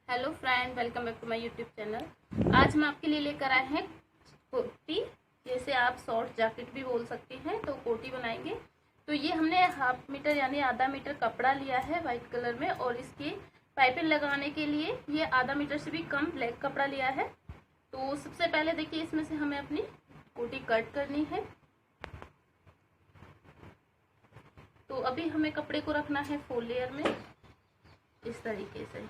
Hello friend, welcome back to my YouTube channel. आज हम आपके लिए लेकर आए हैं कोटी, जैसे आप शॉर्ट जैकेट भी बोल सकते हैं। तो कोटी बनाएंगे। तो ये हमने हाफ मीटर यानी आधा मीटर कपड़ा लिया है वाइट कलर में, और इसकी पाइपिंग लगाने के लिए ये आधा मीटर से भी कम ब्लैक कपड़ा लिया है। तो सबसे पहले देखिए, इसमें से हमें अपनी कोटी कट करनी है। तो अभी हमें कपड़े को रखना है 4 लेयर में इस तरीके से।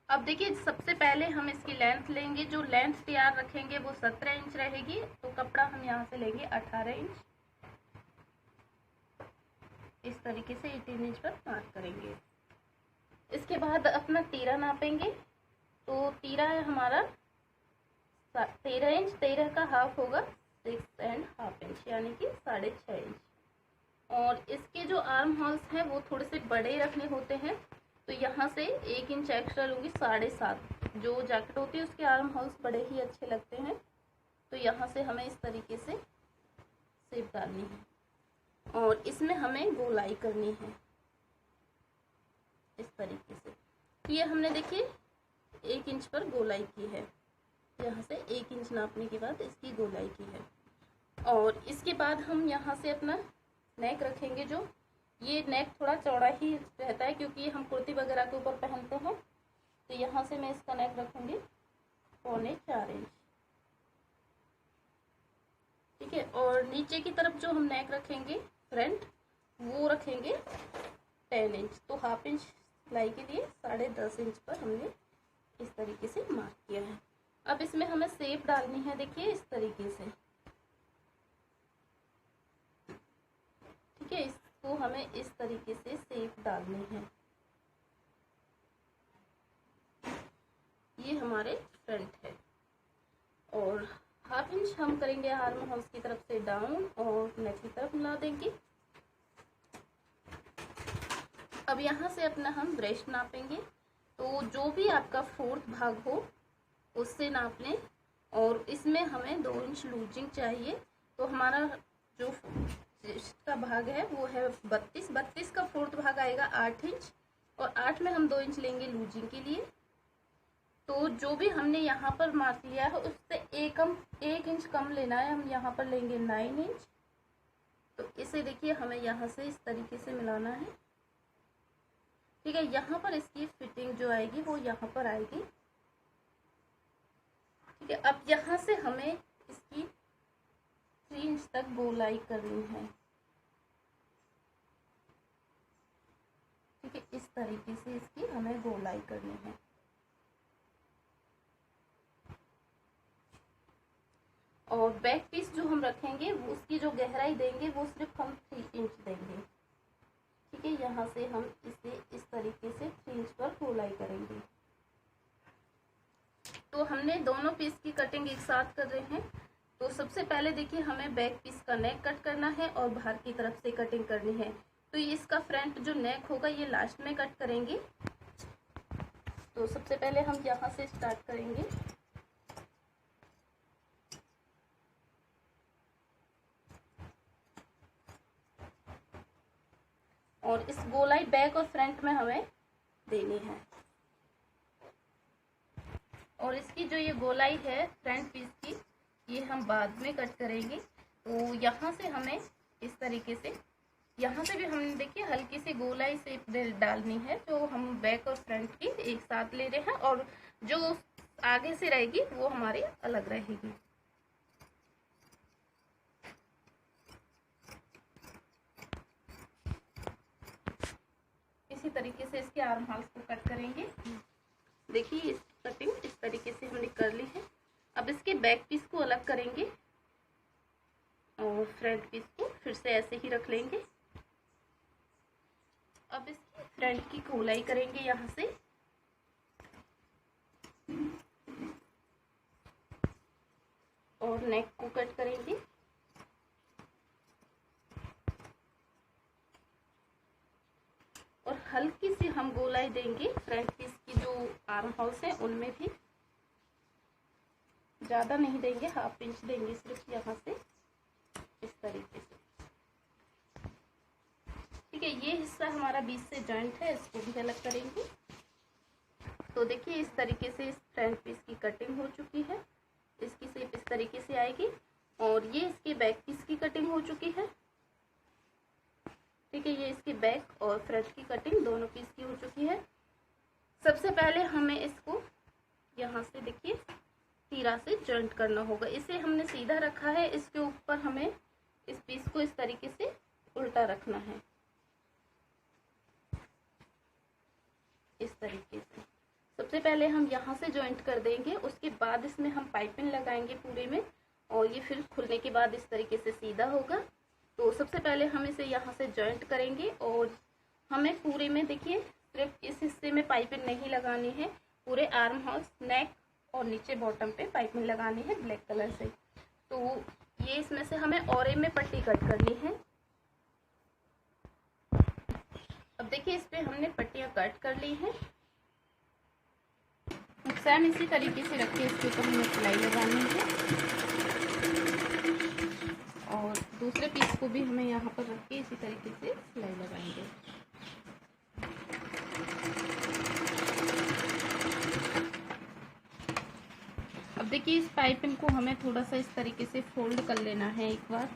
अब देखिए, सबसे पहले हम इसकी लेंथ लेंगे। जो लेंथ तैयार रखेंगे वो 17 इंच रहेगी। तो कपड़ा हम यहाँ से लेंगे 18 इंच। इस तरीके से 18 इंच पर मार्क करेंगे। इसके बाद अपना तीरा नापेंगे। तो तीरा है हमारा 13 इंच। 13 का हाफ होगा 6.5 इंच, यानी कि 6.5 इंच। और इसके जो आर्म होल्स हैं वो थोड़े से बड़े रखने होते हैं। तो यहाँ से 1 इंच एक्स्ट्रा लूँगी, 7.5। जो जैकेट होती है उसके आर्म होल्स बड़े ही अच्छे लगते हैं। तो यहाँ से हमें इस तरीके से शेप डालनी है और इसमें हमें गोलाई करनी है इस तरीके से। ये हमने देखिए 1 इंच पर गोलाई की है। यहाँ से 1 इंच नापने के बाद इसकी गोलाई की है। और इसके बाद हम यहाँ से अपना नेक रखेंगे। जो ये नेक थोड़ा चौड़ा ही रहता है क्योंकि हम कुर्ती वगैरह के ऊपर पहनते हैं। तो यहाँ से मैं इसका नेक रखूंगी 3.25 इंच। ठीक है। और नीचे की तरफ जो हम नेक रखेंगे फ्रंट, वो रखेंगे 10 इंच। तो हाफ इंच सिलाई के लिए 10.5 इंच पर हमने इस तरीके से मार्क किया है। अब इसमें हमें शेप डालनी है, देखिए इस तरीके से। ठीक है, इसको हमें इस तरीके से शेप डालनी है। ये हमारे फ्रंट है। और हाफ इंच हम करेंगे आर्म होल्स की तरफ से डाउन और नेक की तरफ मिला देंगे। अब यहाँ से अपना हम ब्रेस्ट नापेंगे। तो जो भी आपका 4th भाग हो उससे नाप लें। और इसमें हमें 2 इंच लूजिंग चाहिए। तो हमारा जो का भाग है वो है 32 का 4th भाग आएगा 8 इंच। और 8 में हम 2 इंच लेंगे लूजिंग के लिए। तो जो भी हमने यहाँ पर मार्क लिया है उससे 1 इंच कम लेना है। हम यहाँ पर लेंगे 9 इंच। तो इसे देखिए हमें यहाँ से इस तरीके से मिलाना है। ठीक है, यहाँ पर इसकी फिटिंग जो आएगी वो यहाँ पर आएगी। ठीक है, अब यहाँ से हमें इसकी 3 इंच तक गोलाई करनी है। ठीक है, इस तरीके से इसकी हमें गोलाई करनी है। और बैक पीस जो हम रखेंगे वो उसकी जो गहराई देंगे वो सिर्फ हम 3 इंच देंगे। ठीक है, यहाँ से हम इसे इस तरीके से 3 इंच पर गोलाई करेंगे। तो हमने दोनों पीस की कटिंग एक साथ कर रहे हैं। तो सबसे पहले देखिए, हमें बैक पीस का नेक कट करना है और बाहर की तरफ से कटिंग करनी है। तो इसका फ्रंट जो नेक होगा ये लास्ट में कट करेंगे। तो सबसे पहले हम यहाँ से स्टार्ट करेंगे। और इस गोलाई बैक और फ्रंट में हमें देनी है। और इसकी जो ये गोलाई है फ्रंट पीस की, ये हम बाद में कट करेंगे। तो यहाँ से हमें इस तरीके से, यहाँ से भी हमने देखिए हल्की सी गोलाई से डालनी है। जो हम बैक और फ्रंट की एक साथ ले रहे हैं और जो आगे से रहेगी वो हमारी अलग रहेगी। इसी तरीके से इसके आर्म होल्स को कट करेंगे। देखिए इस कटिंग इस तरीके से हमने कर ली है। अब इसके बैक पीस को अलग करेंगे और फ्रंट पीस को फिर से ऐसे ही रख लेंगे। अब इसकी फ्रंट की गोलाई करेंगे यहाँ से। और नेक को कट करेंगे। और हल्की सी हम गोलाई देंगे फ्रंट पीस की जो आर्म होल्स हैं उनमें भी, ज़्यादा नहीं देंगे, हाफ इंच देंगे सिर्फ यहाँ से इस तरीके से। ठीक है, है, ये हिस्सा हमारा बीच से जॉइंट है, इसको भी अलग करेंगे। तो देखिए इस तरीके से इस फ्रंट पीस की कटिंग हो चुकी है, इसकी शेप इस तरीके से आएगी। और ये इसके बैक पीस की कटिंग हो चुकी है, ठीक है। ये इसके बैक और फ्रंट की कटिंग दोनों पीस की हो चुकी है। सबसे पहले हमें इसको यहाँ से देखिए तीरा से जॉइंट करना होगा। इसे हमने सीधा रखा है, इसके ऊपर हमें इस पीस को इस तरीके से उल्टा रखना है, इस तरीके से। सबसे पहले हम यहाँ से जॉइंट कर देंगे, उसके बाद इसमें हम पाइपिंग लगाएंगे पूरे में, और ये फिर खुलने के बाद इस तरीके से सीधा होगा। तो सबसे पहले हम इसे यहाँ से जॉइंट करेंगे, और हमें पूरे में देखिए सिर्फ इस हिस्से में पाइपिंग नहीं लगानी है, पूरे आर्म होल्स, नेक और नीचे बॉटम पे पाइपिंग लगानी है ब्लैक कलर से। तो ये इसमें से हमें औरे में पट्टी कट करनी है। अब देखिए इस पे हमने पट्टियां कट कर ली हैं। सेम इसी तरीके से रख के इसके ऊपर हमें सिलाई लगानी है, और दूसरे पीस को भी हमें यहाँ पर रख के इसी तरीके से सिलाई लगाएंगे। अब देखिए इस पाइपिंग को हमें थोड़ा सा इस तरीके से फोल्ड कर लेना है एक बार।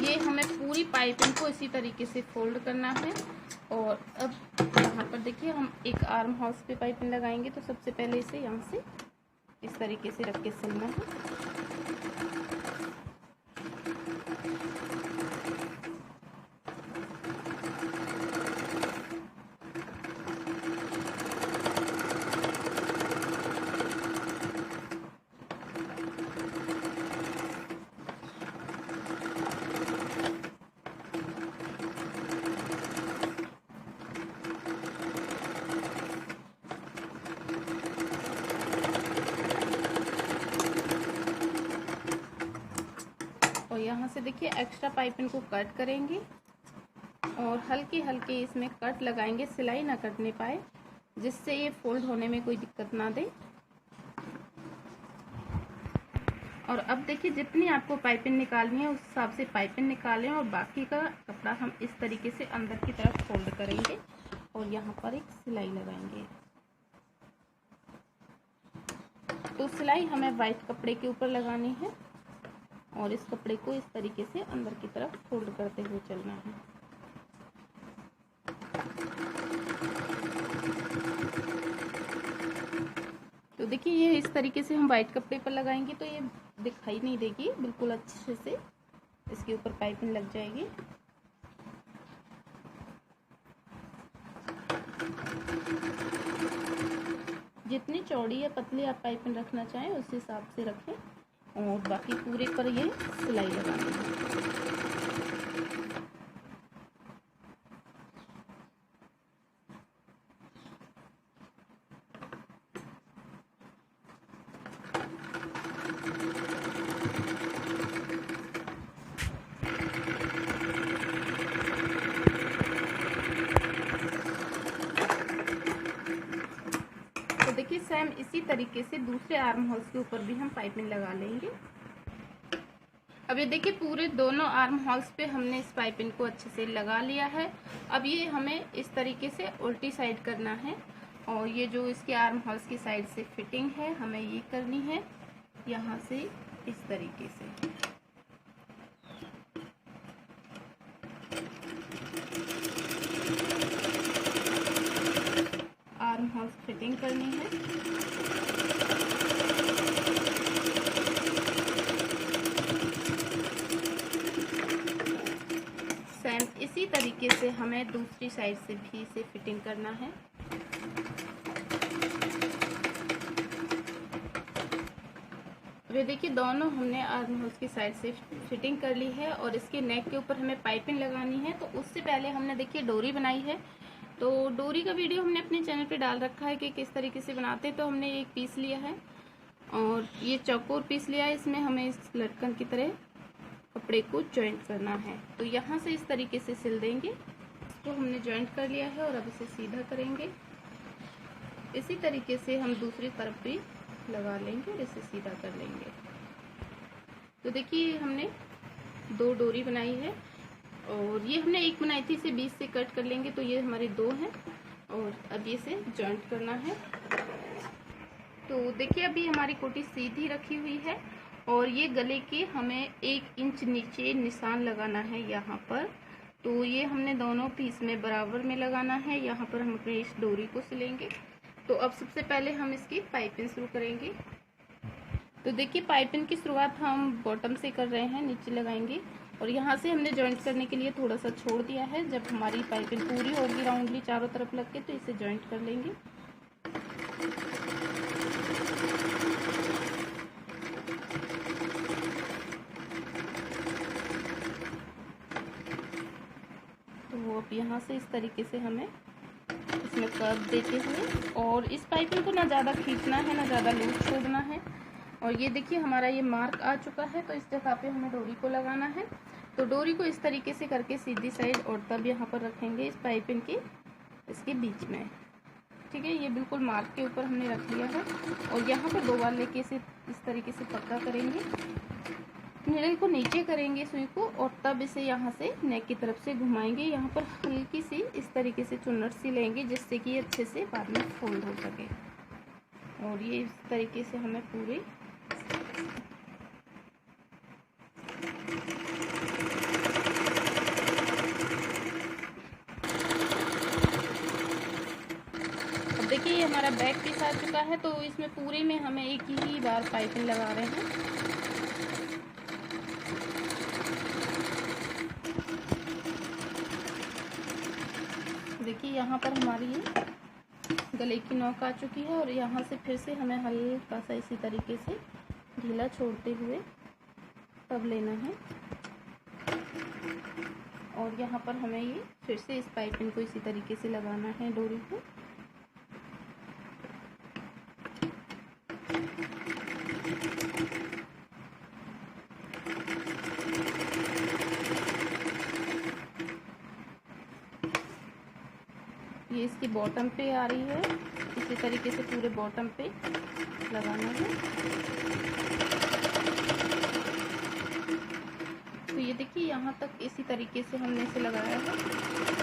ये हमें पूरी पाइपिंग को इसी तरीके से फोल्ड करना है। और अब यहाँ पर देखिए हम एक आर्म होल्स पे पाइपिंग लगाएंगे, तो सबसे पहले इसे यहाँ से इस तरीके से रख के सिलना है। और यहाँ से देखिए एक्स्ट्रा पाइपिंग को कट करेंगे, और हल्के हल्के इसमें कट लगाएंगे, सिलाई ना कटने पाए, जिससे ये फोल्ड होने में कोई दिक्कत ना दे। और अब देखिए जितनी आपको पाइपिंग निकालनी है उस हिसाब से पाइपिंग निकालें, और बाकी का कपड़ा हम इस तरीके से अंदर की तरफ फोल्ड करेंगे और यहाँ पर एक सिलाई लगाएंगे। तो सिलाई हमें वाइट कपड़े के ऊपर लगानी है, और इस कपड़े को इस तरीके से अंदर की तरफ फोल्ड करते हुए चलना है। तो देखिए ये इस तरीके से हम वाइट कपड़े पर लगाएंगे तो ये दिखाई नहीं देगी, बिल्कुल अच्छे से इसके ऊपर पाइपिंग लग जाएगी। जितनी चौड़ी या पतली आप पाइपिंग रखना चाहें उस हिसाब से रखें, और बाकी पूरे पर ये सिलाई लगानी है। तो देखिए सेम इसी तरीके से दूसरे आर्म होल्स के ऊपर भी हम पाइपिंग लगा लेंगे। अब ये देखिए पूरे दोनों आर्म होल्स पे हमने इस पाइपिंग को अच्छे से लगा लिया है। अब ये हमें इस तरीके से उल्टी साइड करना है, और ये जो इसके आर्म होल्स की साइड से फिटिंग है हमें ये करनी है यहाँ से इस तरीके से। आर्म होल्स फिटिंग करनी है। सेम इसी तरीके से हमें दूसरी साइड से भी इसे फिटिंग करना है। ये देखिए दोनों हमने आर्म होल्स की साइड से फिटिंग कर ली है, और इसके नेक के ऊपर हमें पाइपिंग लगानी है। तो उससे पहले हमने देखिए डोरी बनाई है, तो डोरी का वीडियो हमने अपने चैनल पे डाल रखा है कि किस तरीके से बनाते हैं। तो हमने एक पीस लिया है और ये चौकोर पीस लिया है, इसमें हमें इस लटकन की तरह कपड़े को जॉइंट करना है। तो यहाँ से इस तरीके से सिल देंगे इसको हमने जॉइंट कर लिया है और अब इसे सीधा करेंगे। इसी तरीके से हम दूसरी तरफ भी लगा लेंगे और इसे सीधा कर लेंगे। तो देखिए हमने 2 डोरी बनाई है और ये हमने एक बनाई थी, इसे बीच से कट कर लेंगे। तो ये हमारे 2 हैं और अब ये इसे जॉइंट करना है। तो देखिए अभी हमारी कोटी सीधी रखी हुई है और ये गले के हमें 1 इंच नीचे निशान लगाना है यहाँ पर। तो ये हमने दोनों पीस में बराबर में लगाना है। यहाँ पर हम अपने इस डोरी को सिलेंगे। तो अब सबसे पहले हम इसकी पाइपिंग शुरू करेंगे। तो देखिए पाइपिंग की शुरुआत हम बॉटम से कर रहे हैं, नीचे लगाएंगे और यहाँ से हमने जॉइंट करने के लिए थोड़ा सा छोड़ दिया है। जब हमारी पाइपिंग पूरी होगी राउंडली चारों तरफ लग के तो इसे जॉइंट कर लेंगे। तो अब यहाँ से इस तरीके से हमें इसमें कर्व देते हुए, और इस पाइपिंग को ना ज़्यादा खींचना है ना ज़्यादा लूज छोड़ना है। और ये देखिए हमारा ये मार्क आ चुका है, तो इस जगह पे हमें डोरी को लगाना है। तो डोरी को इस तरीके से करके सीधी साइड और तब यहाँ पर रखेंगे इस पाइपिंग के इसके बीच में। ठीक है, ये बिल्कुल मार्क के ऊपर हमने रख लिया है और यहाँ पर 2 बार लेके इसे इस तरीके से पक्का करेंगे। नीडल को नीचे करेंगे सुई को और तब इसे यहाँ से नेक की तरफ से घुमाएंगे। यहाँ पर हल्की सी इस तरीके से चुन्नट सी लेंगे जिससे कि अच्छे से बाद में फोल्ड हो सके। और ये इस तरीके से हमें पूरे अब देखिए ये हमारा बैक पीस आ चुका है। तो इसमें पूरे में हमें एक ही बार पाइपिंग लगा रहे हैं। देखिए यहाँ पर हमारी ये गले की नोक आ चुकी है और यहाँ से फिर से हमें हल्का सा इसी तरीके से ढीला छोड़ते हुए तब लेना है। और यहाँ पर हमें ये फिर से इस पाइपिंग को इसी तरीके से लगाना है डोरी को। ये इसकी बॉटम पे आ रही है, इसी तरीके से पूरे बॉटम पे लगाना है। तो ये देखिए यहाँ तक इसी तरीके से हमने इसे लगाया है।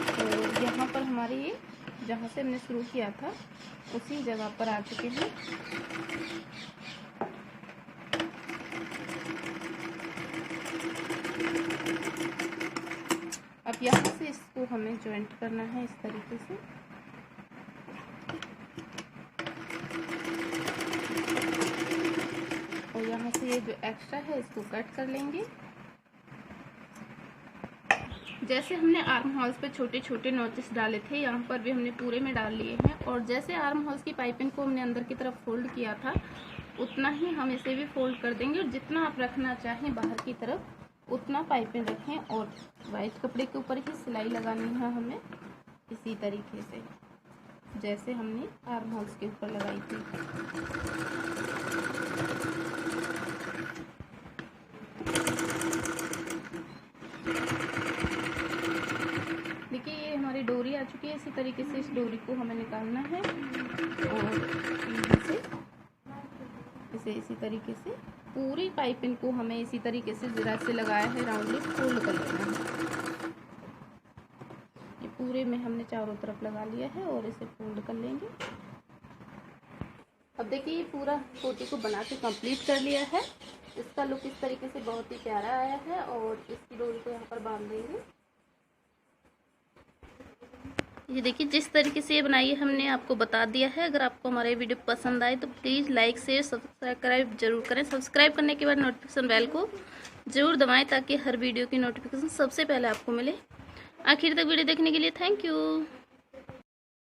तो यहाँ पर हमारे ये जहाँ से हमने शुरू किया था उसी जगह पर आ चुके हैं। अब यहाँ से इसको हमें जॉइंट करना है इस तरीके से। और यहाँ से ये जो एक्स्ट्रा है इसको कट कर लेंगे। जैसे हमने आर्म होल्स पे छोटे छोटे नॉचेस डाले थे, यहाँ पर भी हमने पूरे में डाल लिए हैं। और जैसे आर्म होल्स की पाइपिंग को हमने अंदर की तरफ फोल्ड किया था उतना ही हम इसे भी फोल्ड कर देंगे। और जितना आप रखना चाहें बाहर की तरफ उतना पाइपिंग रखें। और वाइट कपड़े के ऊपर ही सिलाई लगानी है हमें इसी तरीके से जैसे हमने आर्म होल्स के ऊपर लगाई थी। देखिए ये हमारी डोरी आ चुकी है। इसी तरीके से इस डोरी को हमें निकालना है और इसे इसी तरीके से पूरी पाइपिंग को हमें इसी तरीके से जरा से लगाया है राउंडली फोल्ड कर लेना है। ये पूरे में हमने चारों तरफ लगा लिया है और इसे फोल्ड कर लेंगे। अब देखिए ये पूरा कोटी को बना के कंप्लीट कर लिया है। इसका लुक इस तरीके से बहुत ही प्यारा आया है। और इसकी डोरी को यहाँ पर बांध देंगे। ये देखिए जिस तरीके से ये बनाई है हमने आपको बता दिया है। अगर आपको हमारा वीडियो पसंद आए तो प्लीज़ लाइक शेयर सब्सक्राइब जरूर करें। सब्सक्राइब करने के बाद नोटिफिकेशन बेल को जरूर दबाएं ताकि हर वीडियो की नोटिफिकेशन सबसे पहले आपको मिले। आखिर तक वीडियो देखने के लिए थैंक यू।